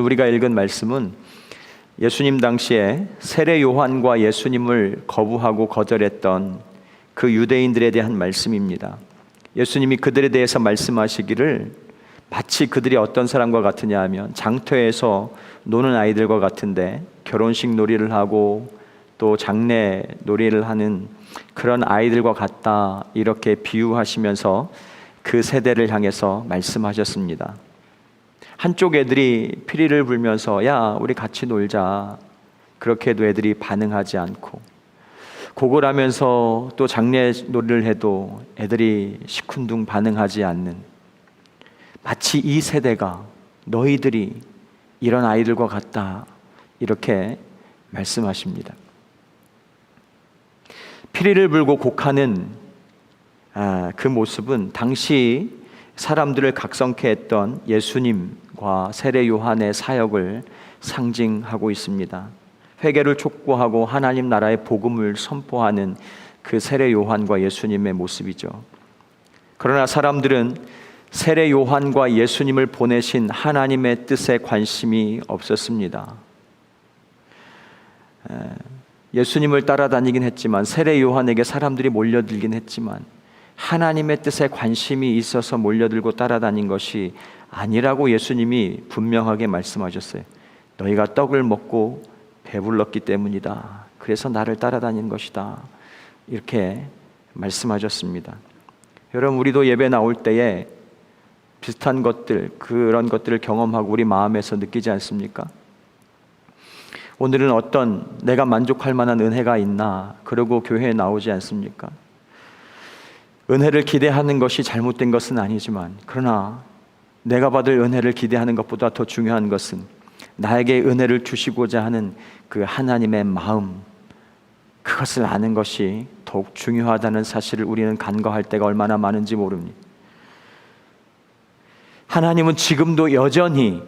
우리가 읽은 말씀은 예수님 당시에 세례 요한과 예수님을 거부하고 거절했던 그 유대인들에 대한 말씀입니다. 예수님이 그들에 대해서 말씀하시기를 마치 그들이 어떤 사람과 같으냐 하면 장터에서 노는 아이들과 같은데 결혼식 놀이를 하고 또 장례 놀이를 하는 그런 아이들과 같다, 이렇게 비유하시면서 그 세대를 향해서 말씀하셨습니다. 한쪽 애들이 피리를 불면서 야 우리 같이 놀자, 그렇게 해도 애들이 반응하지 않고, 곡을 하면서 또 장례 놀이를 해도 애들이 시큰둥 반응하지 않는, 마치 이 세대가 너희들이 이런 아이들과 같다, 이렇게 말씀하십니다. 피리를 불고 곡하는 그 모습은 당시 사람들을 각성케 했던 예수님과 세례 요한의 사역을 상징하고 있습니다. 회개를 촉구하고 하나님 나라의 복음을 선포하는 그 세례 요한과 예수님의 모습이죠. 그러나 사람들은 세례 요한과 예수님을 보내신 하나님의 뜻에 관심이 없었습니다. 예수님을 따라다니긴 했지만, 세례 요한에게 사람들이 몰려들긴 했지만 하나님의 뜻에 관심이 있어서 몰려들고 따라다닌 것이 아니라고 예수님이 분명하게 말씀하셨어요. 너희가 떡을 먹고 배불렀기 때문이다. 그래서 나를 따라다닌 것이다. 이렇게 말씀하셨습니다. 여러분, 우리도 예배 나올 때에 비슷한 것들, 그런 것들을 경험하고 우리 마음에서 느끼지 않습니까? 오늘은 어떤 내가 만족할 만한 은혜가 있나, 그러고 교회에 나오지 않습니까? 은혜를 기대하는 것이 잘못된 것은 아니지만, 그러나 내가 받을 은혜를 기대하는 것보다 더 중요한 것은 나에게 은혜를 주시고자 하는 그 하나님의 마음, 그것을 아는 것이 더욱 중요하다는 사실을 우리는 간과할 때가 얼마나 많은지 모릅니다. 하나님은 지금도 여전히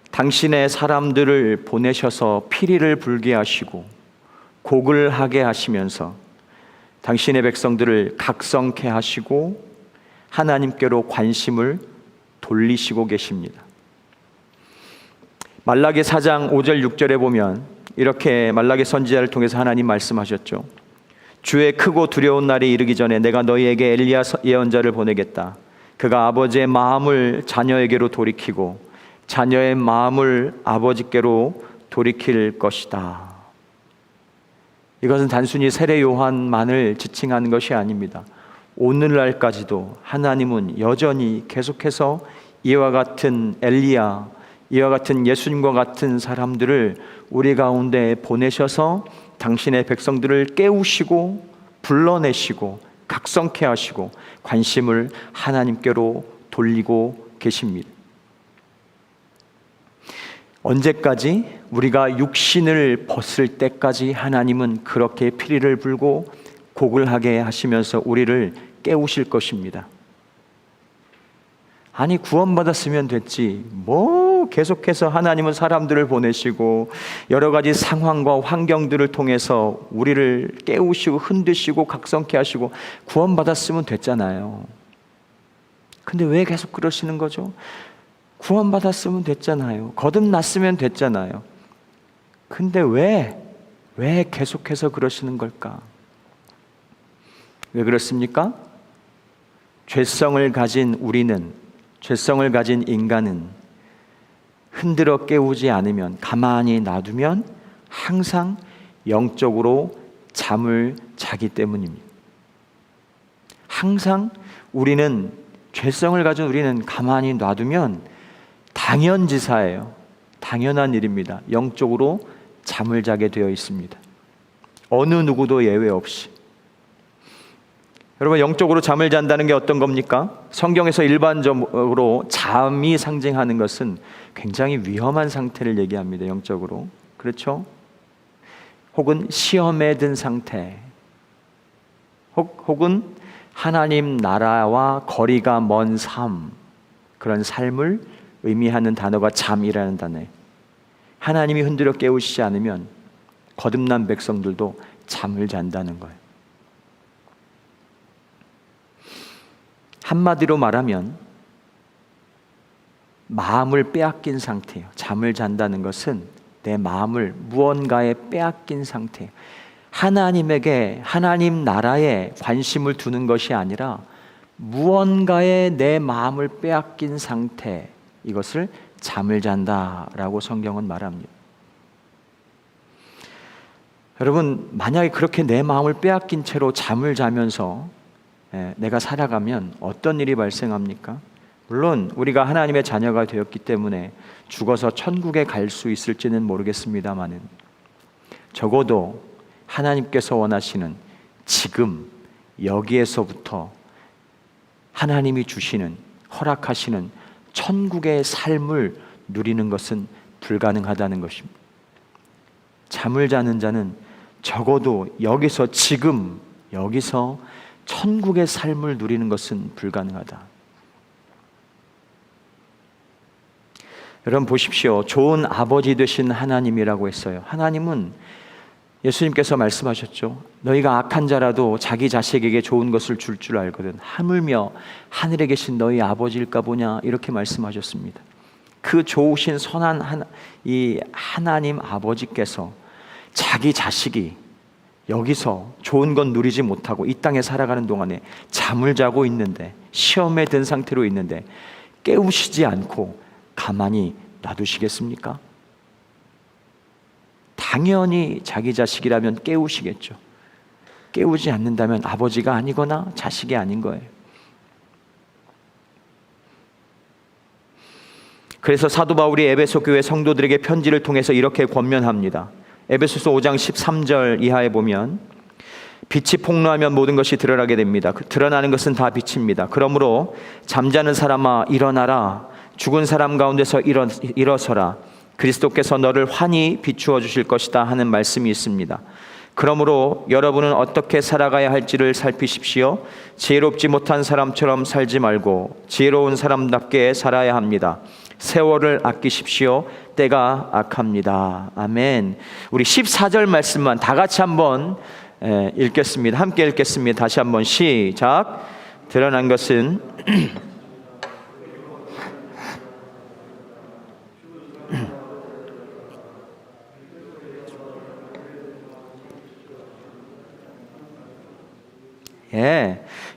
당신의 사람들을 보내셔서 피리를 불게 하시고 곡을 하게 하시면서 당신의 백성들을 각성케 하시고 하나님께로 관심을 돌리시고 계십니다. 말라기 4장 5절 6절에 보면 이렇게 말라기 선지자를 통해서 하나님 말씀하셨죠. 주의 크고 두려운 날이 이르기 전에 내가 너희에게 엘리야 예언자를 보내겠다. 그가 아버지의 마음을 자녀에게로 돌이키고 자녀의 마음을 아버지께로 돌이킬 것이다. 이것은 단순히 세례 요한만을 지칭하는 것이 아닙니다. 오늘날까지도 하나님은 여전히 계속해서 이와 같은 엘리야, 이와 같은 예수님과 같은 사람들을 우리 가운데 보내셔서 당신의 백성들을 깨우시고 불러내시고 각성케 하시고 관심을 하나님께로 돌리고 계십니다. 언제까지? 우리가 육신을 벗을 때까지 하나님은 그렇게 피리를 불고 곡을 하게 하시면서 우리를 깨우실 것입니다. 아니, 구원받았으면 됐지, 뭐 계속해서 하나님은 사람들을 보내시고 여러 가지 상황과 환경들을 통해서 우리를 깨우시고 흔드시고 각성케 하시고 구원받았으면 됐잖아요. 근데 왜 계속 그러시는 거죠? 구원받았으면 됐잖아요. 거듭났으면 됐잖아요. 근데 왜 계속해서 그러시는 걸까? 왜 그렇습니까? 죄성을 가진 우리는, 죄성을 가진 인간은 흔들어 깨우지 않으면, 가만히 놔두면 항상 영적으로 잠을 자기 때문입니다. 항상 우리는, 죄성을 가진 우리는 가만히 놔두면 당연지사예요. 당연한 일입니다. 영적으로 잠을 자게 되어 있습니다. 어느 누구도 예외 없이. 여러분, 영적으로 잠을 잔다는 게 어떤 겁니까? 성경에서 일반적으로 잠이 상징하는 것은 굉장히 위험한 상태를 얘기합니다. 영적으로. 그렇죠? 혹은 시험에 든 상태, 혹은 하나님 나라와 거리가 먼 삶, 그런 삶을 의미하는 단어가 잠이라는 단어예요. 하나님이 흔들어 깨우시지 않으면 거듭난 백성들도 잠을 잔다는 거예요. 한마디로 말하면 마음을 빼앗긴 상태예요. 잠을 잔다는 것은 내 마음을 무언가에 빼앗긴 상태, 하나님에게, 하나님 나라에 관심을 두는 것이 아니라 무언가에 내 마음을 빼앗긴 상태, 이것을 잠을 잔다라고 성경은 말합니다. 여러분, 만약에 그렇게 내 마음을 빼앗긴 채로 잠을 자면서 내가 살아가면 어떤 일이 발생합니까? 물론 우리가 하나님의 자녀가 되었기 때문에 죽어서 천국에 갈 수 있을지는 모르겠습니다마는 적어도 하나님께서 원하시는 지금 여기에서부터 하나님이 주시는, 허락하시는 천국의 삶을 누리는 것은 불가능하다는 것입니다. 잠을 자는 자는 적어도 여기서, 지금 여기서 천국의 삶을 누리는 것은 불가능하다. 여러분 보십시오. 좋은 아버지 되신 하나님이라고 했어요. 하나님은, 예수님께서 말씀하셨죠. 너희가 악한 자라도 자기 자식에게 좋은 것을 줄 줄 알거든. 하물며 하늘에 계신 너희 아버지일까 보냐, 이렇게 말씀하셨습니다. 그 좋으신 선한 이 하나님 아버지께서 자기 자식이 여기서 좋은 건 누리지 못하고 이 땅에 살아가는 동안에 잠을 자고 있는데, 시험에 든 상태로 있는데 깨우시지 않고 가만히 놔두시겠습니까? 당연히 자기 자식이라면 깨우시겠죠. 깨우지 않는다면 아버지가 아니거나 자식이 아닌 거예요. 그래서 사도 바울이 에베소 교회 성도들에게 편지를 통해서 이렇게 권면합니다. 에베소서 5장 13절 이하에 보면, 빛이 폭로하면 모든 것이 드러나게 됩니다. 드러나는 것은 다 빛입니다. 그러므로 잠자는 사람아 일어나라. 죽은 사람 가운데서 일어서라. 그리스도께서 너를 환히 비추어 주실 것이다 하는 말씀이 있습니다. 그러므로 여러분은 어떻게 살아가야 할지를 살피십시오. 지혜롭지 못한 사람처럼 살지 말고 지혜로운 사람답게 살아야 합니다. 세월을 아끼십시오. 때가 악합니다. 아멘. 우리 14절 말씀만 다 같이 한번 읽겠습니다. 함께 읽겠습니다. 다시 한번 시작. 드러난 것은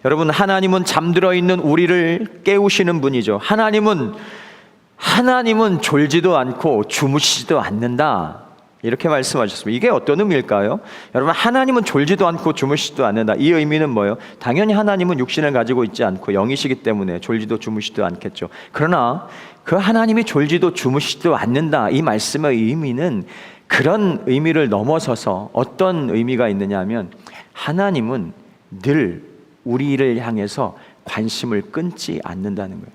여러분, 하나님은 잠들어 있는 우리를 깨우시는 분이죠. 하나님은 졸지도 않고 주무시지도 않는다, 이렇게 말씀하셨습니다. 이게 어떤 의미일까요? 여러분, 하나님은 졸지도 않고 주무시지도 않는다. 이 의미는 뭐예요? 당연히 하나님은 육신을 가지고 있지 않고 영이시기 때문에 졸지도 주무시지도 않겠죠. 그러나 그 하나님이 졸지도 주무시지도 않는다, 이 말씀의 의미는 그런 의미를 넘어서서 어떤 의미가 있느냐 하면, 하나님은 늘 우리를 향해서 관심을 끊지 않는다는 거예요.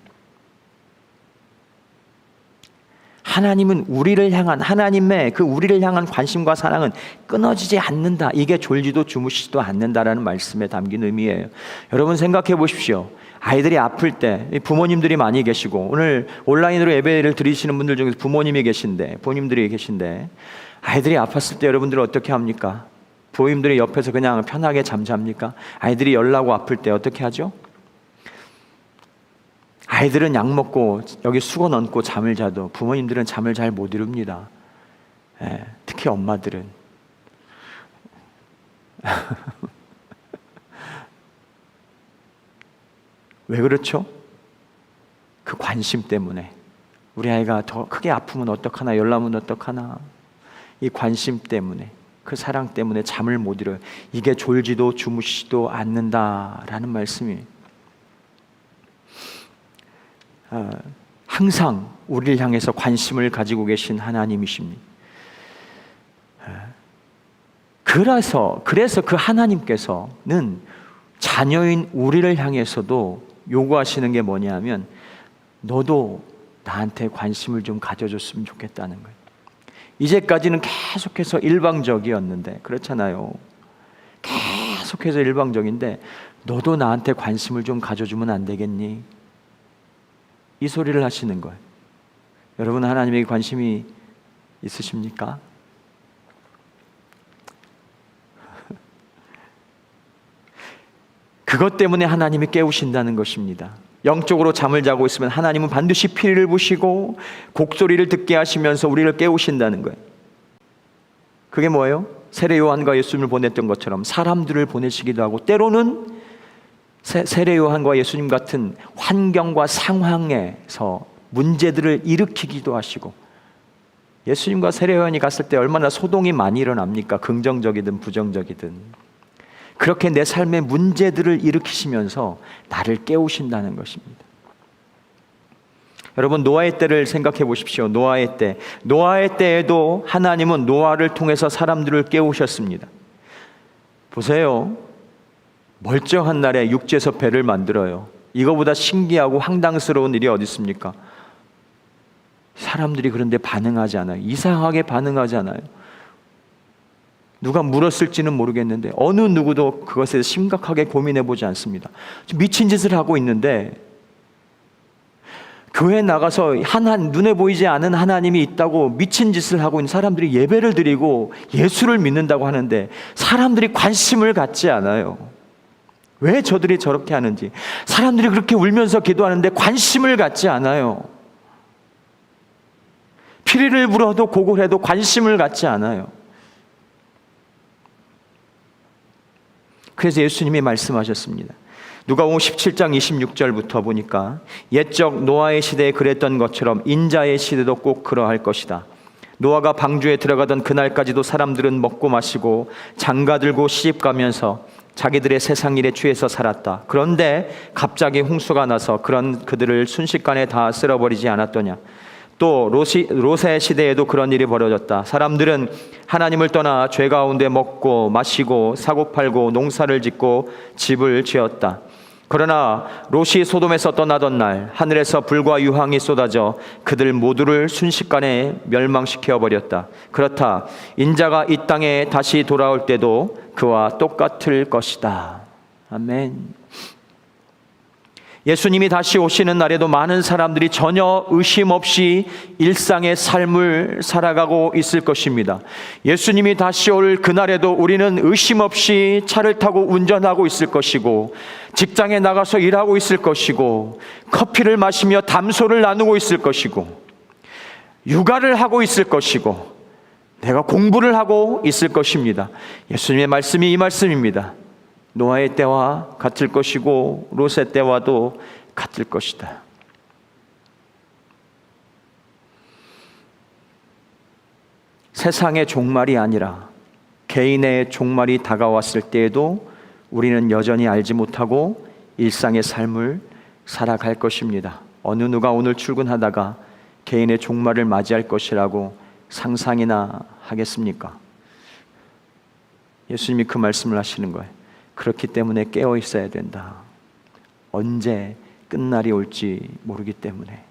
하나님은 우리를 향한, 하나님의 그 우리를 향한 관심과 사랑은 끊어지지 않는다. 이게 졸지도 주무시지도 않는다라는 말씀에 담긴 의미예요. 여러분 생각해 보십시오. 아이들이 아플 때 부모님들이 많이 계시고, 오늘 온라인으로 예배를 드리시는 분들 중에서 부모님이 계신데, 부모님들이 계신데, 아이들이 아팠을 때 여러분들은 어떻게 합니까? 부모님들이 옆에서 그냥 편하게 잠잡니까? 아이들이 열나고 아플 때 어떻게 하죠? 아이들은 약 먹고 여기 수건 얹고 잠을 자도 부모님들은 잠을 잘 못 이룹니다. 특히 엄마들은. 왜 그렇죠? 그 관심 때문에. 우리 아이가 더 크게 아프면 어떡하나, 열나면 어떡하나, 이 관심 때문에, 그 사랑 때문에 잠을 못 이뤄요. 이게 졸지도 주무시지도 않는다라는 말씀이, 항상 우리를 향해서 관심을 가지고 계신 하나님이십니다. 그래서 그 하나님께서는 자녀인 우리를 향해서도 요구하시는 게 뭐냐면, 너도 나한테 관심을 좀 가져줬으면 좋겠다는 거예요. 이제까지는 계속해서 일방적이었는데, 그렇잖아요. 계속해서 일방적인데, 너도 나한테 관심을 좀 가져주면 안 되겠니? 이 소리를 하시는 거예요. 여러분, 하나님에게 관심이 있으십니까? 그것 때문에 하나님이 깨우신다는 것입니다. 영적으로 잠을 자고 있으면 하나님은 반드시 피리를 부시고 곡소리를 듣게 하시면서 우리를 깨우신다는 거예요. 그게 뭐예요? 세례 요한과 예수님을 보냈던 것처럼 사람들을 보내시기도 하고, 때로는 세례 요한과 예수님 같은 환경과 상황에서 문제들을 일으키기도 하시고, 예수님과 세례 요한이 갔을 때 얼마나 소동이 많이 일어납니까? 긍정적이든 부정적이든. 그렇게 내 삶의 문제들을 일으키시면서 나를 깨우신다는 것입니다. 여러분, 노아의 때를 생각해 보십시오. 노아의 때에도 하나님은 노아를 통해서 사람들을 깨우셨습니다. 보세요. 멀쩡한 날에 육지에서 배를 만들어요. 이거보다 신기하고 황당스러운 일이 어디 있습니까? 사람들이 그런데 반응하지 않아요. 이상하게 반응하지 않아요. 누가 물었을지는 모르겠는데 어느 누구도 그것에 심각하게 고민해 보지 않습니다. 미친 짓을 하고 있는데 교회 나가서 눈에 보이지 않은 하나님이 있다고 미친 짓을 하고 있는 사람들이 예배를 드리고 예수를 믿는다고 하는데 사람들이 관심을 갖지 않아요. 왜 저들이 저렇게 하는지. 사람들이 그렇게 울면서 기도하는데 관심을 갖지 않아요. 피리를 불어도 곡을 해도 관심을 갖지 않아요. 그래서 예수님이 말씀하셨습니다. 누가복음 17장 26절부터 보니까 옛적 노아의 시대에 그랬던 것처럼 인자의 시대도 꼭 그러할 것이다. 노아가 방주에 들어가던 그날까지도 사람들은 먹고 마시고 장가들고 시집가면서 자기들의 세상 일에 취해서 살았다. 그런데 갑자기 홍수가 나서 그들을 순식간에 다 쓸어버리지 않았더냐. 또 롯의 시대에도 그런 일이 벌어졌다. 사람들은 하나님을 떠나 죄 가운데 먹고 마시고 사고팔고 농사를 짓고 집을 지었다. 그러나 롯이 소돔에서 떠나던 날 하늘에서 불과 유황이 쏟아져 그들 모두를 순식간에 멸망시켜 버렸다. 그렇다. 인자가 이 땅에 다시 돌아올 때도 그와 똑같을 것이다. 아멘. 예수님이 다시 오시는 날에도 많은 사람들이 전혀 의심 없이 일상의 삶을 살아가고 있을 것입니다. 예수님이 다시 올 그날에도 우리는 의심 없이 차를 타고 운전하고 있을 것이고, 직장에 나가서 일하고 있을 것이고, 커피를 마시며 담소를 나누고 있을 것이고, 육아를 하고 있을 것이고, 내가 공부를 하고 있을 것입니다. 예수님의 말씀이 이 말씀입니다. 노아의 때와 같을 것이고 롯의 때와도 같을 것이다. 세상의 종말이 아니라 개인의 종말이 다가왔을 때에도 우리는 여전히 알지 못하고 일상의 삶을 살아갈 것입니다. 어느 누가 오늘 출근하다가 개인의 종말을 맞이할 것이라고 상상이나 하겠습니까? 예수님이 그 말씀을 하시는 거예요. 그렇기 때문에 깨어 있어야 된다. 언제 끝날이 올지 모르기 때문에.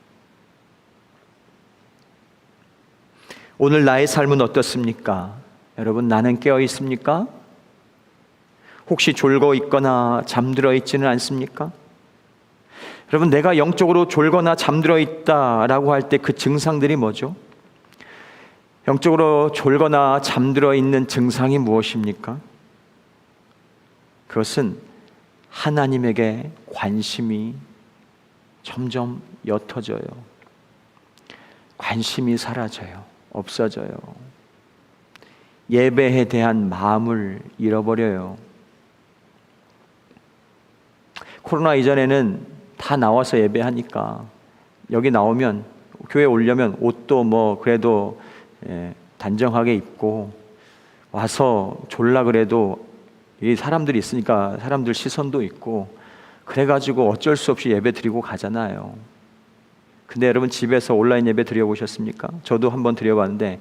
오늘 나의 삶은 어떻습니까? 여러분, 나는 깨어 있습니까? 혹시 졸고 있거나 잠들어 있지는 않습니까? 여러분, 내가 영적으로 졸거나 잠들어 있다라고 할 때 그 증상들이 뭐죠? 영적으로 졸거나 잠들어 있는 증상이 무엇입니까? 그것은 하나님에게 관심이 점점 옅어져요. 관심이 사라져요. 없어져요. 예배에 대한 마음을 잃어버려요. 코로나 이전에는 다 나와서 예배하니까 여기 나오면, 교회 오려면 옷도 그래도 단정하게 입고 와서 졸라 그래도 이 사람들이 있으니까 사람들 시선도 있고 그래가지고 어쩔 수 없이 예배 드리고 가잖아요. 근데 여러분, 집에서 온라인 예배 드려보셨습니까? 저도 한번 드려봤는데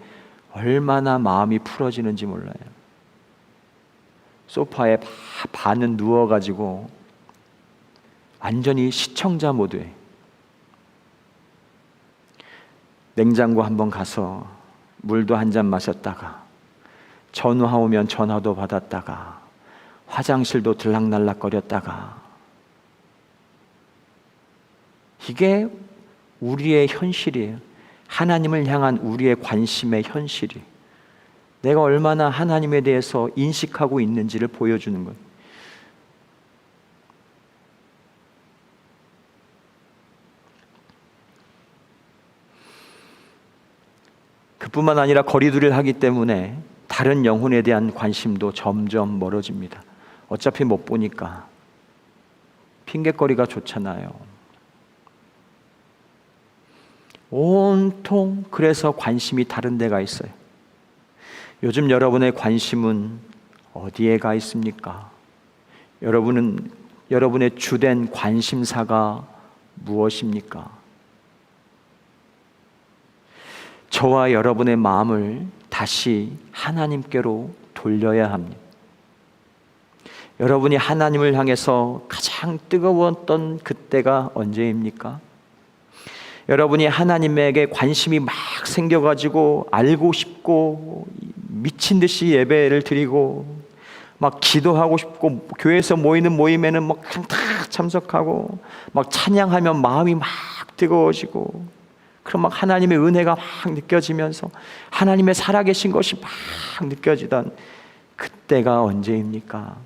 얼마나 마음이 풀어지는지 몰라요. 소파에 반은 누워가지고 완전히 시청자 모드에, 냉장고 한번 가서 물도 한 잔 마셨다가, 전화 오면 전화도 받았다가, 화장실도 들락날락거렸다가, 이게 우리의 현실이에요. 하나님을 향한 우리의 관심의 현실이, 내가 얼마나 하나님에 대해서 인식하고 있는지를 보여주는 거예요. 그뿐만 아니라 거리두리를 하기 때문에 다른 영혼에 대한 관심도 점점 멀어집니다. 어차피 못 보니까 핑계거리가 좋잖아요. 온통 그래서 관심이 다른 데가 있어요. 요즘 여러분의 관심은 어디에 가 있습니까? 여러분의 주된 관심사가 무엇입니까? 저와 여러분의 마음을 다시 하나님께로 돌려야 합니다. 여러분이 하나님을 향해서 가장 뜨거웠던 그때가 언제입니까? 여러분이 하나님에게 관심이 막 생겨가지고 알고 싶고 미친 듯이 예배를 드리고 막 기도하고 싶고 교회에서 모이는 모임에는 막 다 참석하고 막 찬양하면 마음이 막 뜨거워지고 그럼 막 하나님의 은혜가 막 느껴지면서 하나님의 살아계신 것이 막 느껴지던 그때가 언제입니까?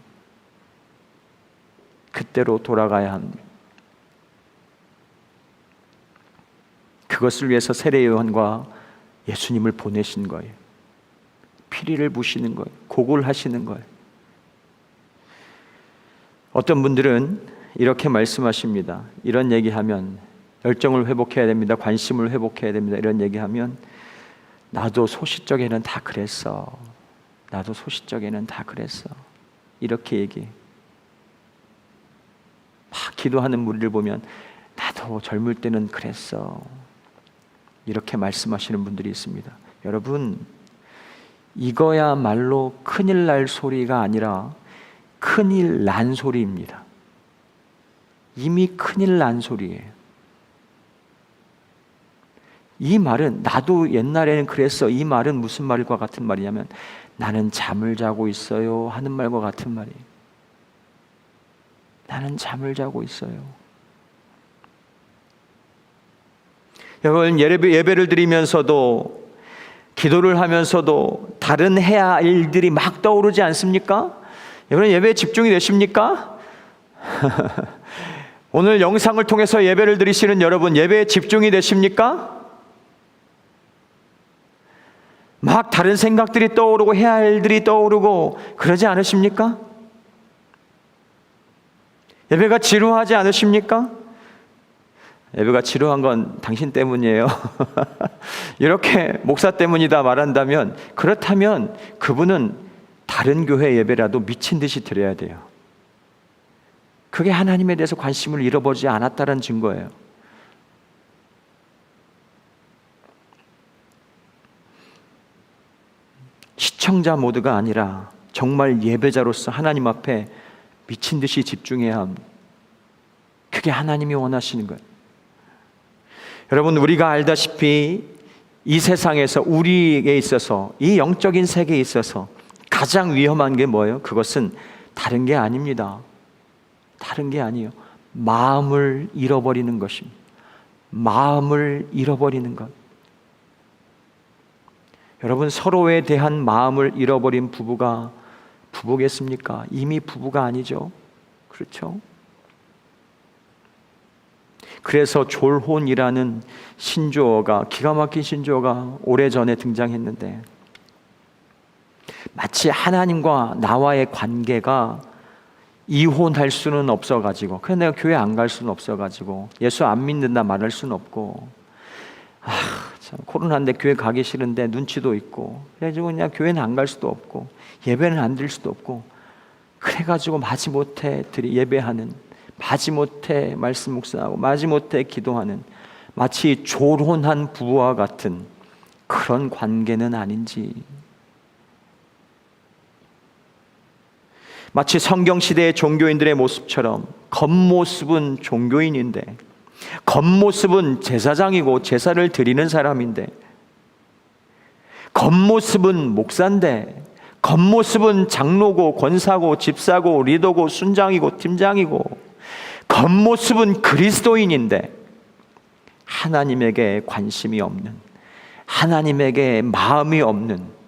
그때로 돌아가야 합니다. 그것을 위해서 세례 요한과 예수님을 보내신 거예요. 피리를 부시는 거예요. 고골 하시는 거예요. 어떤 분들은 이렇게 말씀하십니다. 이런 얘기하면 열정을 회복해야 됩니다. 관심을 회복해야 됩니다. 이런 얘기하면 나도 소시적에는 다 그랬어. 나도 소시적에는 다 그랬어. 이렇게 얘기해. 막 기도하는 무리를 보면 나도 젊을 때는 그랬어. 이렇게 말씀하시는 분들이 있습니다. 여러분, 이거야말로 큰일 날 소리가 아니라 큰일 난 소리입니다. 이미 큰일 난 소리예요. 이 말은 나도 옛날에는 그랬어. 이 말은 무슨 말과 같은 말이냐면 나는 잠을 자고 있어요 하는 말과 같은 말이에요. 나는 잠을 자고 있어요. 여러분, 예배를 드리면서도 기도를 하면서도 다른 해야 할 일들이 막 떠오르지 않습니까? 여러분, 예배에 집중이 되십니까? 오늘 영상을 통해서 예배를 드리시는 여러분, 예배에 집중이 되십니까? 막 다른 생각들이 떠오르고 해야 할 일들이 떠오르고 그러지 않으십니까? 예배가 지루하지 않으십니까? 예배가 지루한 건 당신 때문이에요. 이렇게 목사 때문이다 말한다면, 그렇다면 그분은 다른 교회 예배라도 미친 듯이 드려야 돼요. 그게 하나님에 대해서 관심을 잃어버리지 않았다는 증거예요. 시청자 모드가 아니라 정말 예배자로서 하나님 앞에 미친 듯이 집중해야 합니다. 그게 하나님이 원하시는 거예요. 여러분, 우리가 알다시피 이 세상에서 우리에게 있어서, 이 영적인 세계에 있어서 가장 위험한 게 뭐예요? 그것은 다른 게 아닙니다. 다른 게 아니에요. 마음을 잃어버리는 것입니다. 마음을 잃어버리는 것. 여러분, 서로에 대한 마음을 잃어버린 부부가 부부겠습니까? 이미 부부가 아니죠. 그렇죠? 그래서 졸혼이라는 신조어가, 기가 막힌 신조어가 오래전에 등장했는데, 마치 하나님과 나와의 관계가 이혼할 수는 없어가지고, 그래 내가 교회 안 갈 수는 없어가지고, 예수 안 믿는다 말할 수는 없고, 참 코로나인데 교회 가기 싫은데 눈치도 있고, 그래가지고 그냥 교회는 안 갈 수도 없고, 예배는 안 드릴 수도 없고, 그래가지고 마지못해 예배하는, 마지못해 말씀 묵상하고, 마지못해 기도하는, 마치 졸혼한 부부와 같은 그런 관계는 아닌지, 마치 성경시대의 종교인들의 모습처럼 겉모습은 종교인인데, 겉모습은 제사장이고 제사를 드리는 사람인데, 겉모습은 목사인데, 겉모습은 장로고 권사고 집사고 리더고 순장이고 팀장이고, 겉모습은 그리스도인인데 하나님에게 관심이 없는, 하나님에게 마음이 없는,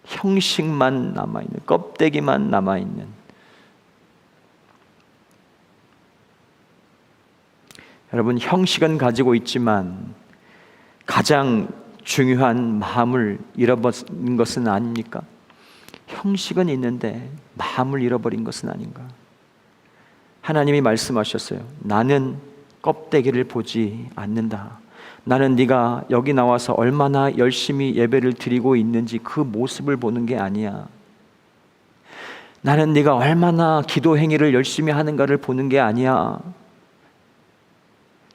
형식만 남아있는, 껍데기만 남아있는, 여러분, 형식은 가지고 있지만 가장 중요한 마음을 잃어버린 것은 아닙니까? 형식은 있는데 마음을 잃어버린 것은 아닌가? 하나님이 말씀하셨어요. 나는 껍데기를 보지 않는다. 나는 네가 여기 나와서 얼마나 열심히 예배를 드리고 있는지 그 모습을 보는 게 아니야. 나는 네가 얼마나 기도 행위를 열심히 하는가를 보는 게 아니야.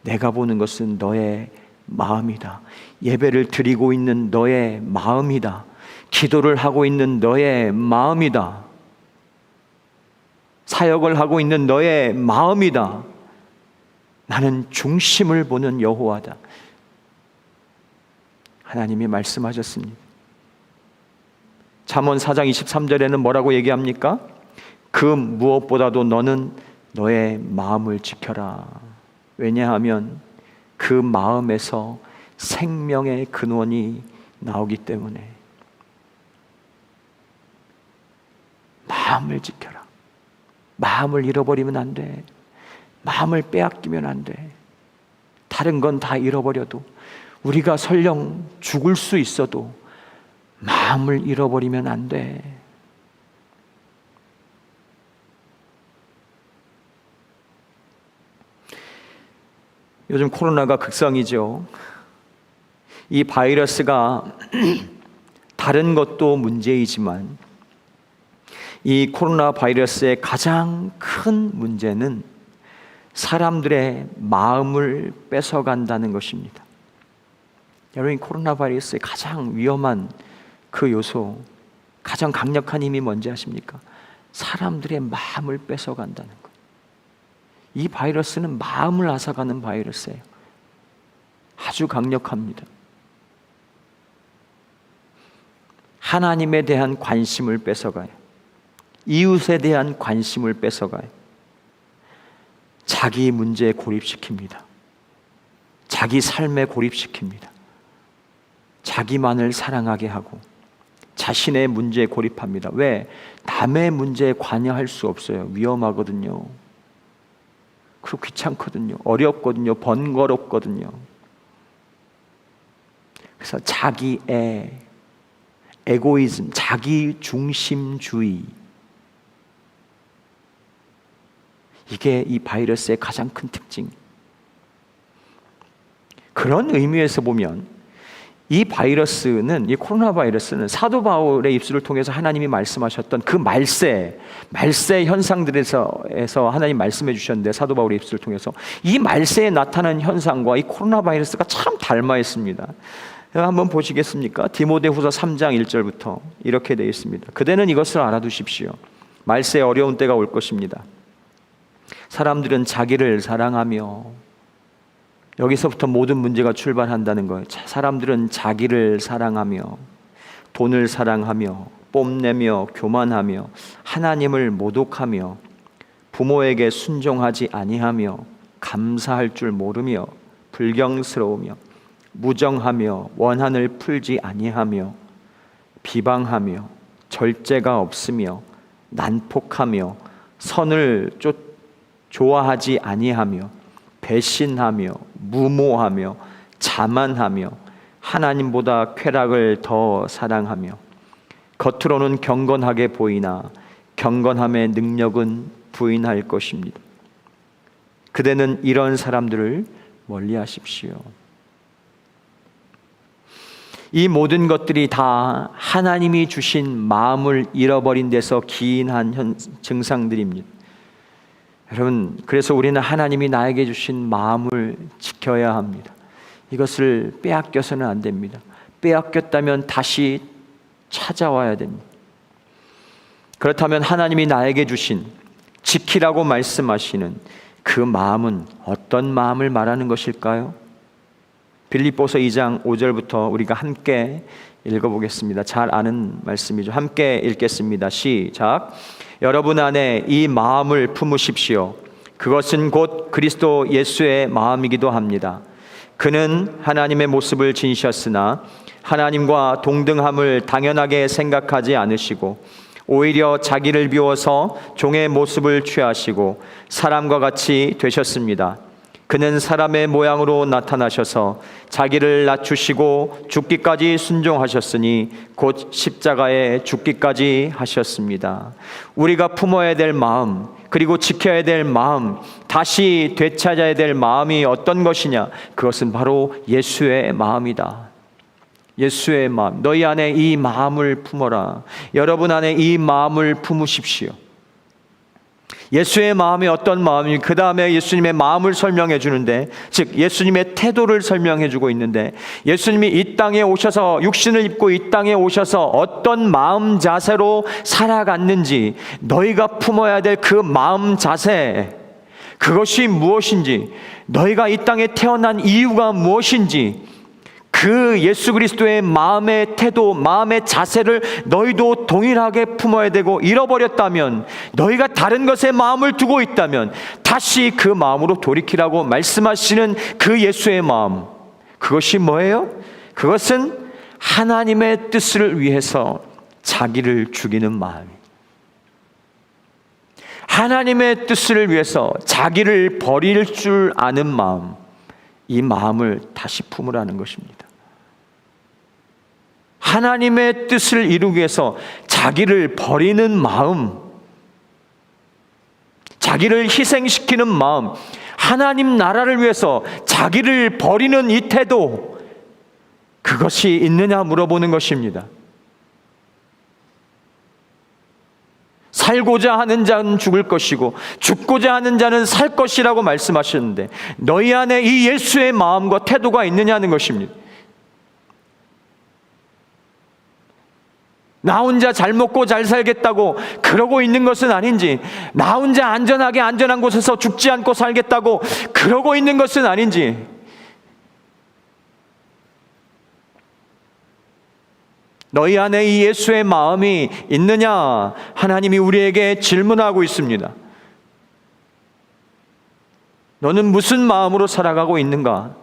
내가 보는 것은 너의 마음이다. 예배를 드리고 있는 너의 마음이다. 기도를 하고 있는 너의 마음이다. 사역을 하고 있는 너의 마음이다. 나는 중심을 보는 여호와다. 하나님이 말씀하셨습니다. 잠언 4장 23절에는 뭐라고 얘기합니까? 그 무엇보다도 너는 너의 마음을 지켜라. 왜냐하면 그 마음에서 생명의 근원이 나오기 때문에. 마음을 지켜라. 마음을 잃어버리면 안 돼. 마음을 빼앗기면 안 돼. 다른 건 다 잃어버려도, 우리가 설령 죽을 수 있어도 마음을 잃어버리면 안 돼. 요즘 코로나가 극성이죠. 이 바이러스가 다른 것도 문제이지만 이 코로나 바이러스의 가장 큰 문제는 사람들의 마음을 뺏어간다는 것입니다. 여러분, 코로나 바이러스의 가장 위험한 그 요소, 가장 강력한 힘이 뭔지 아십니까? 사람들의 마음을 뺏어간다는 것. 이 바이러스는 마음을 앗아가는 바이러스예요. 아주 강력합니다. 하나님에 대한 관심을 뺏어가요. 이웃에 대한 관심을 뺏어가요. 자기 문제에 고립시킵니다. 자기 삶에 고립시킵니다. 자기만을 사랑하게 하고 자신의 문제에 고립합니다. 왜? 남의 문제에 관여할 수 없어요. 위험하거든요. 그리고 귀찮거든요. 어렵거든요. 번거롭거든요. 그래서 자기의 에고이즘, 자기 중심주의, 이게 이 바이러스의 가장 큰 특징. 그런 의미에서 보면 이 바이러스는, 이 코로나 바이러스는 사도 바울의 입술을 통해서 하나님이 말씀하셨던 그 말세 현상들에서 하나님 말씀해 주셨는데, 사도 바울의 입술을 통해서 이 말세에 나타나는 현상과 이 코로나 바이러스가 참 닮아 있습니다. 한번 보시겠습니까? 디모데후서 3장 1절부터 이렇게 되어 있습니다. 그대는 이것을 알아두십시오. 말세에 어려운 때가 올 것입니다. 사람들은 자기를 사랑하며, 여기서부터 모든 문제가 출발한다는 거예요. 사람들은 자기를 사랑하며, 돈을 사랑하며, 뽐내며, 교만하며, 하나님을 모독하며, 부모에게 순종하지 아니하며, 감사할 줄 모르며, 불경스러우며, 무정하며, 원한을 풀지 아니하며, 비방하며, 절제가 없으며, 난폭하며, 선을 좋아하지 아니하며, 배신하며, 무모하며, 자만하며, 하나님보다 쾌락을 더 사랑하며, 겉으로는 경건하게 보이나 경건함의 능력은 부인할 것입니다. 그대는 이런 사람들을 멀리하십시오. 이 모든 것들이 다 하나님이 주신 마음을 잃어버린 데서 기인한 증상들입니다. 여러분, 그래서 우리는 하나님이 나에게 주신 마음을 지켜야 합니다. 이것을 빼앗겨서는 안 됩니다. 빼앗겼다면 다시 찾아와야 됩니다. 그렇다면 하나님이 나에게 주신, 지키라고 말씀하시는 그 마음은 어떤 마음을 말하는 것일까요? 빌립보서 2장 5절부터 우리가 함께 읽어보겠습니다. 잘 아는 말씀이죠. 함께 읽겠습니다. 시작. 여러분 안에 이 마음을 품으십시오. 그것은 곧 그리스도 예수의 마음이기도 합니다. 그는 하나님의 모습을 지니셨으나 하나님과 동등함을 당연하게 생각하지 않으시고 오히려 자기를 비워서 종의 모습을 취하시고 사람과 같이 되셨습니다. 그는 사람의 모양으로 나타나셔서 자기를 낮추시고 죽기까지 순종하셨으니 곧 십자가에 죽기까지 하셨습니다. 우리가 품어야 될 마음, 그리고 지켜야 될 마음, 다시 되찾아야 될 마음이 어떤 것이냐? 그것은 바로 예수의 마음이다. 예수의 마음. 너희 안에 이 마음을 품어라. 여러분 안에 이 마음을 품으십시오. 예수의 마음이 어떤 마음이, 그 다음에 예수님의 마음을 설명해 주는데, 즉 예수님의 태도를 설명해 주고 있는데, 예수님이 이 땅에 오셔서, 육신을 입고 이 땅에 오셔서 어떤 마음 자세로 살아갔는지, 너희가 품어야 될 그 마음 자세, 그것이 무엇인지, 너희가 이 땅에 태어난 이유가 무엇인지, 그 예수 그리스도의 마음의 태도, 마음의 자세를 너희도 동일하게 품어야 되고, 잃어버렸다면, 너희가 다른 것에 마음을 두고 있다면 다시 그 마음으로 돌이키라고 말씀하시는 그 예수의 마음, 그것이 뭐예요? 그것은 하나님의 뜻을 위해서 자기를 죽이는 마음, 하나님의 뜻을 위해서 자기를 버릴 줄 아는 마음, 이 마음을 다시 품으라는 것입니다. 하나님의 뜻을 이루기 위해서 자기를 버리는 마음, 자기를 희생시키는 마음, 하나님 나라를 위해서 자기를 버리는 이 태도, 그것이 있느냐 물어보는 것입니다. 살고자 하는 자는 죽을 것이고 죽고자 하는 자는 살 것이라고 말씀하셨는데, 너희 안에 이 예수의 마음과 태도가 있느냐는 것입니다. 나 혼자 잘 먹고 잘 살겠다고 그러고 있는 것은 아닌지, 나 혼자 안전하게 안전한 곳에서 죽지 않고 살겠다고 그러고 있는 것은 아닌지, 너희 안에 이 예수의 마음이 있느냐, 하나님이 우리에게 질문하고 있습니다. 너는 무슨 마음으로 살아가고 있는가?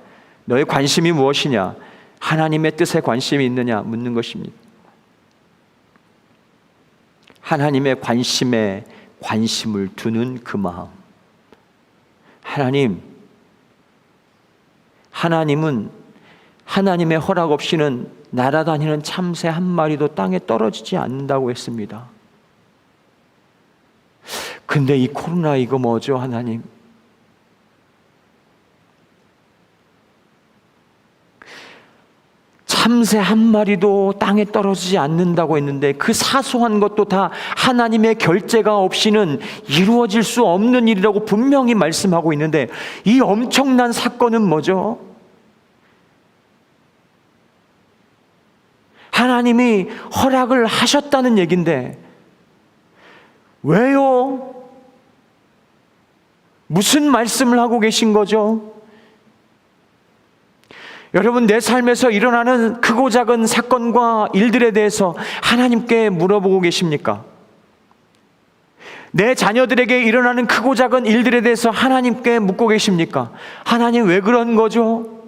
너의 관심이 무엇이냐? 하나님의 뜻에 관심이 있느냐 묻는 것입니다. 하나님의 관심에 관심을 두는 그 마음. 하나님은 하나님의 허락 없이는 날아다니는 참새 한 마리도 땅에 떨어지지 않는다고 했습니다. 근데 이 코로나 이거 뭐죠, 하나님? 참새 한 마리도 땅에 떨어지지 않는다고 했는데, 그 사소한 것도 다 하나님의 결재가 없이는 이루어질 수 없는 일이라고 분명히 말씀하고 있는데, 이 엄청난 사건은 뭐죠? 하나님이 허락을 하셨다는 얘기인데, 왜요? 무슨 말씀을 하고 계신 거죠? 여러분, 내 삶에서 일어나는 크고 작은 사건과 일들에 대해서 하나님께 물어보고 계십니까? 내 자녀들에게 일어나는 크고 작은 일들에 대해서 하나님께 묻고 계십니까? 하나님 왜 그런 거죠?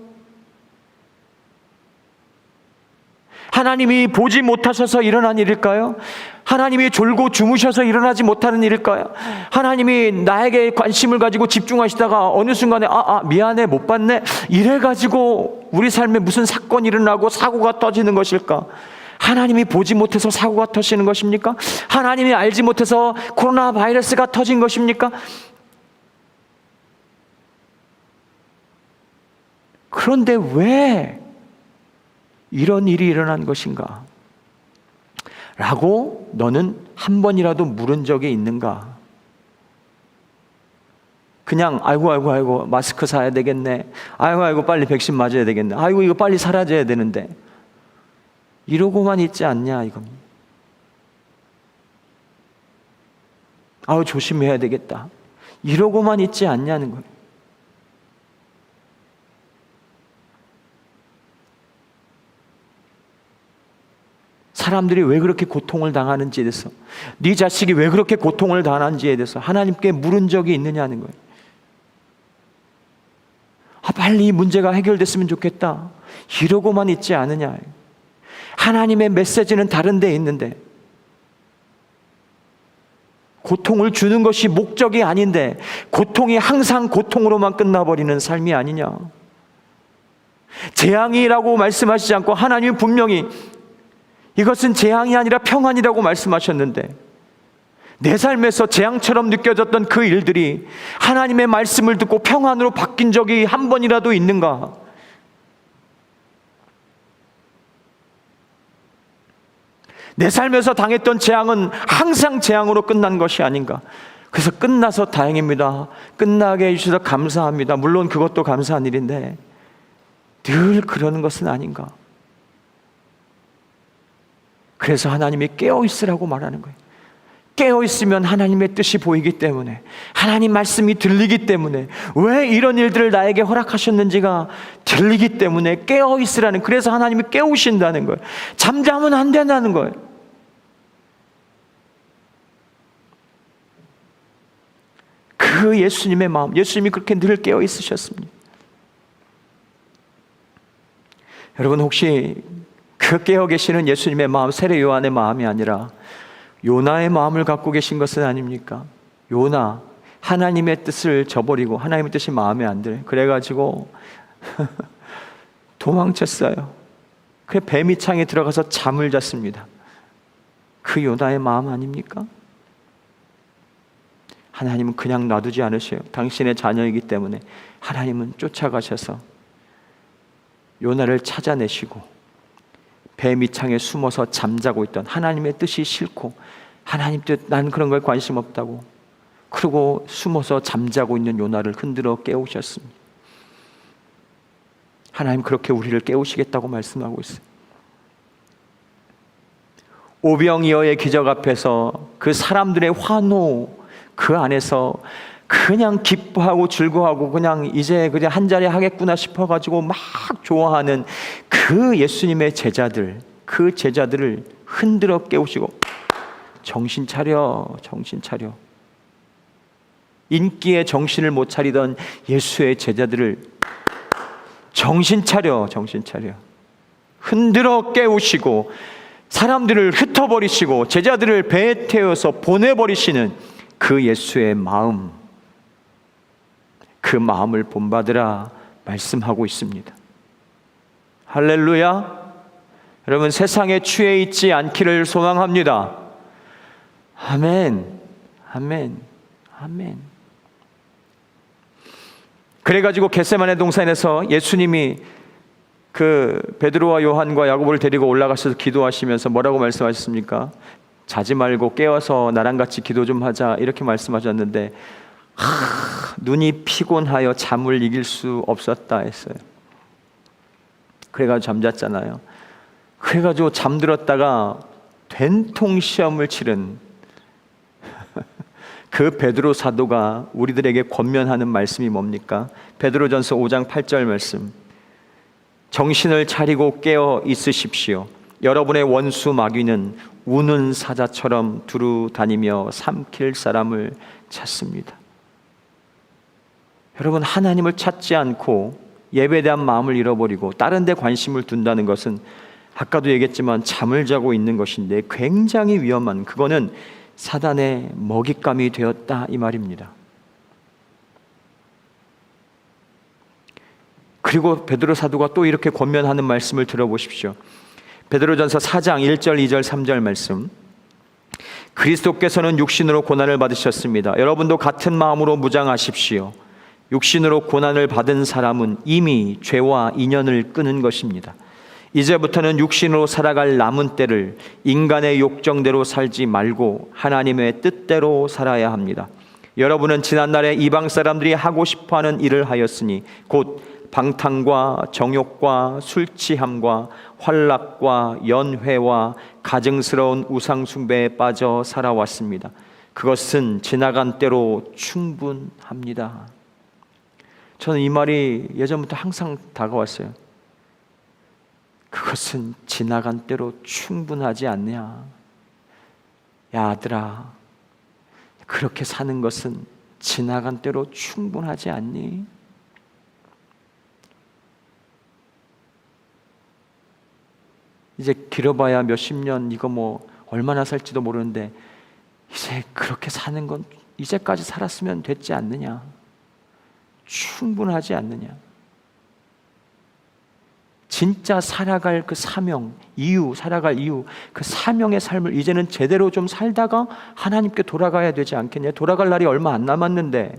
하나님이 보지 못하셔서 일어난 일일까요? 하나님이 졸고 주무셔서 일어나지 못하는 일일까요? 하나님이 나에게 관심을 가지고 집중하시다가 어느 순간에 미안해 못 봤네 이래가지고 우리 삶에 무슨 사건이 일어나고 사고가 터지는 것일까? 하나님이 보지 못해서 사고가 터지는 것입니까? 하나님이 알지 못해서 코로나 바이러스가 터진 것입니까? 그런데 왜 이런 일이 일어난 것인가? 라고 너는 한 번이라도 물은 적이 있는가? 그냥 아이고 마스크 사야 되겠네, 아이고 빨리 백신 맞아야 되겠네, 아이고 이거 빨리 사라져야 되는데, 이러고만 있지 않냐 이겁니다. 조심해야 되겠다, 이러고만 있지 않냐는 거예요. 사람들이 왜 그렇게 고통을 당하는지에 대해서, 네 자식이 왜 그렇게 고통을 당하는지에 대해서 하나님께 물은 적이 있느냐는 거예요. 빨리 이 문제가 해결됐으면 좋겠다, 이러고만 있지 않으냐. 하나님의 메시지는 다른 데 있는데 고통을 주는 것이 목적이 아닌데 고통이 항상 고통으로만 끝나버리는 삶이 아니냐. 재앙이라고 말씀하시지 않고 하나님은 분명히 이것은 재앙이 아니라 평안이라고 말씀하셨는데, 내 삶에서 재앙처럼 느껴졌던 그 일들이 하나님의 말씀을 듣고 평안으로 바뀐 적이 한 번이라도 있는가? 내 삶에서 당했던 재앙은 항상 재앙으로 끝난 것이 아닌가? 그래서 끝나서 다행입니다. 끝나게 해주셔서 감사합니다. 물론 그것도 감사한 일인데 늘 그러는 것은 아닌가? 그래서 하나님이 깨어있으라고 말하는 거예요. 깨어있으면 하나님의 뜻이 보이기 때문에, 하나님 말씀이 들리기 때문에, 왜 이런 일들을 나에게 허락하셨는지가 들리기 때문에 깨어있으라는, 그래서 하나님이 깨우신다는 거예요. 잠자면 안 된다는 거예요. 그 예수님의 마음, 예수님이 그렇게 늘 깨어있으셨습니다. 여러분, 혹시 그 깨어 계시는 예수님의 마음, 세례 요한의 마음이 아니라 요나의 마음을 갖고 계신 것은 아닙니까? 요나, 하나님의 뜻을 저버리고 하나님의 뜻이 마음에 안 들어요. 그래가지고 도망쳤어요. 그 뱀이 창에 들어가서 잠을 잤습니다. 그 요나의 마음 아닙니까? 하나님은 그냥 놔두지 않으셔요. 당신의 자녀이기 때문에 하나님은 쫓아가셔서 요나를 찾아내시고 뱀이 창에 숨어서 잠자고 있던, 하나님의 뜻이 싫고 하나님 뜻, 난 그런 거에 관심 없다고 그러고 숨어서 잠자고 있는 요나를 흔들어 깨우셨습니다. 하나님 그렇게 우리를 깨우시겠다고 말씀하고 있어요. 오병이어의 기적 앞에서 그 사람들의 환호 그 안에서 그냥 기뻐하고 즐거워하고 그냥 이제 그냥 한 자리 하겠구나 싶어가지고 막 좋아하는 그 예수님의 제자들, 그 제자들을 흔들어 깨우시고 정신 차려, 정신 차려. 인기에 정신을 못 차리던 예수의 제자들을 정신 차려, 정신 차려. 흔들어 깨우시고 사람들을 흩어버리시고 제자들을 배에 태워서 보내버리시는 그 예수의 마음, 그 마음을 본받으라 말씀하고 있습니다. 할렐루야. 여러분, 세상에 취해 있지 않기를 소망합니다. 아멘, 아멘, 아멘. 그래가지고 겟세마네 동산에서 예수님이 그 베드로와 요한과 야고보를 데리고 올라가셔서 기도하시면서 뭐라고 말씀하셨습니까? 자지 말고 깨어서 나랑 같이 기도 좀 하자, 이렇게 말씀하셨는데 눈이 피곤하여 잠을 이길 수 없었다 했어요. 그래가지고 잠잤잖아요. 그래가지고 잠들었다가 된통 시험을 치른 그 베드로 사도가 우리들에게 권면하는 말씀이 뭡니까? 베드로전서 5장 8절 말씀. 정신을 차리고 깨어 있으십시오. 여러분의 원수 마귀는 우는 사자처럼 두루 다니며 삼킬 사람을 찾습니다. 여러분, 하나님을 찾지 않고 예배에 대한 마음을 잃어버리고 다른 데 관심을 둔다는 것은 아까도 얘기했지만 잠을 자고 있는 것인데 굉장히 위험한, 그거는 사단의 먹잇감이 되었다 이 말입니다. 그리고 베드로 사도가 또 이렇게 권면하는 말씀을 들어보십시오. 베드로전서 4장 1절 2절 3절 말씀. 그리스도께서는 육신으로 고난을 받으셨습니다. 여러분도 같은 마음으로 무장하십시오. 육신으로 고난을 받은 사람은 이미 죄와 인연을 끊은 것입니다. 이제부터는 육신으로 살아갈 남은 때를 인간의 욕정대로 살지 말고 하나님의 뜻대로 살아야 합니다. 여러분은 지난날에 이방 사람들이 하고 싶어하는 일을 하였으니 곧 방탕과 정욕과 술 취함과 환락과 연회와 가증스러운 우상 숭배에 빠져 살아왔습니다. 그것은 지나간 때로 충분합니다. 저는 이 말이 예전부터 항상 다가왔어요. 그것은 지나간 때로 충분하지 않냐. 야 아들아, 그렇게 사는 것은 지나간 때로 충분하지 않니? 이제 길어봐야 몇십 년, 이거 뭐 얼마나 살지도 모르는데 이제 그렇게 사는 건 이제까지 살았으면 됐지 않느냐? 충분하지 않느냐? 진짜 살아갈 그 사명, 살아갈 이유, 그 사명의 삶을 이제는 제대로 좀 살다가 하나님께 돌아가야 되지 않겠냐? 돌아갈 날이 얼마 안 남았는데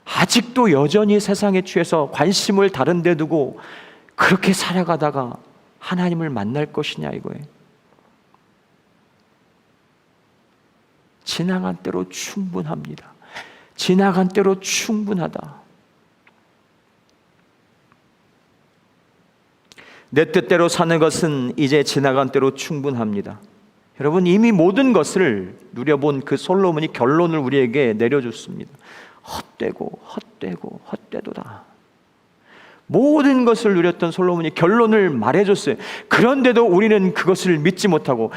아직도 여전히 세상에 취해서 관심을 다른 데 두고 그렇게 살아가다가 하나님을 만날 것이냐 이거예요. 지나간 대로 충분합니다. 지나간 대로 충분하다. 내 뜻대로 사는 것은 이제 지나간 대로 충분합니다. 여러분, 이미 모든 것을 누려본 그 솔로몬이 결론을 우리에게 내려줬습니다. 헛되고 헛되고 헛되도다. 모든 것을 누렸던 솔로몬이 결론을 말해줬어요. 그런데도 우리는 그것을 믿지 못하고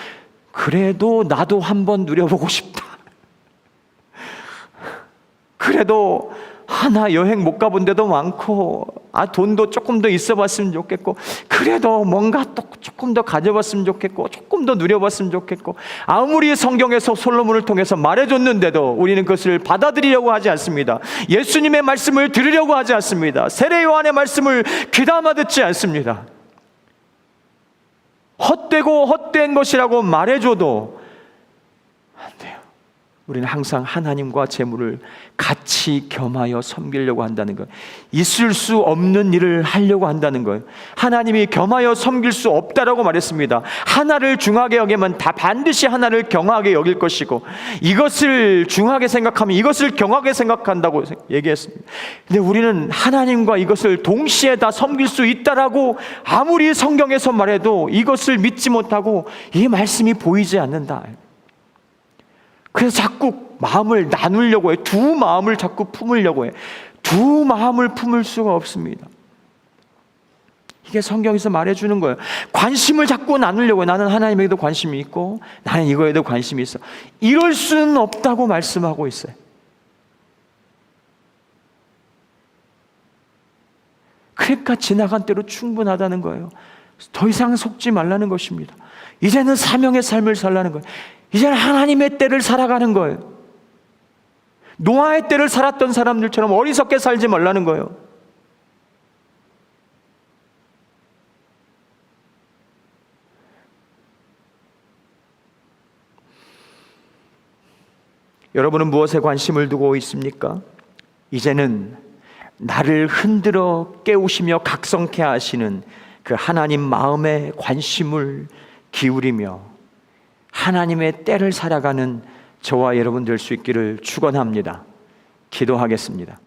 그래도 나도 한번 누려보고 싶다. 그래도 하나 여행 못 가본 데도 많고 돈도 조금 더 있어 봤으면 좋겠고 그래도 뭔가 또 조금 더 가져봤으면 좋겠고 조금 더 누려봤으면 좋겠고 아무리 성경에서 솔로몬을 통해서 말해줬는데도 우리는 그것을 받아들이려고 하지 않습니다. 예수님의 말씀을 들으려고 하지 않습니다. 세례 요한의 말씀을 귀담아 듣지 않습니다. 헛되고 헛된 것이라고 말해줘도 안 돼요. 우리는 항상 하나님과 재물을 같이 겸하여 섬기려고 한다는 거예요. 있을 수 없는 일을 하려고 한다는 거예요. 하나님이 겸하여 섬길 수 없다라고 말했습니다. 하나를 중하게 여기면 다 반드시 하나를 경하게 여길 것이고 이것을 중하게 생각하면 이것을 경하게 생각한다고 얘기했습니다. 근데 우리는 하나님과 이것을 동시에 다 섬길 수 있다라고 아무리 성경에서 말해도 이것을 믿지 못하고 이 말씀이 보이지 않는다. 그래서 자꾸 마음을 나누려고 해요. 두 마음을 자꾸 품으려고 해요. 두 마음을 품을 수가 없습니다. 이게 성경에서 말해주는 거예요. 관심을 자꾸 나누려고 해요. 나는 하나님에게도 관심이 있고 나는 이거에도 관심이 있어. 이럴 수는 없다고 말씀하고 있어요. 그러니까 지나간 대로 충분하다는 거예요. 더 이상 속지 말라는 것입니다. 이제는 사명의 삶을 살라는 거예요. 이제는 하나님의 때를 살아가는 거예요. 노아의 때를 살았던 사람들처럼 어리석게 살지 말라는 거예요. 여러분은 무엇에 관심을 두고 있습니까? 이제는 나를 흔들어 깨우시며 각성케 하시는 그 하나님 마음에 관심을 기울이며 하나님의 때를 살아가는 저와 여러분 될 수 있기를 축원합니다. 기도하겠습니다.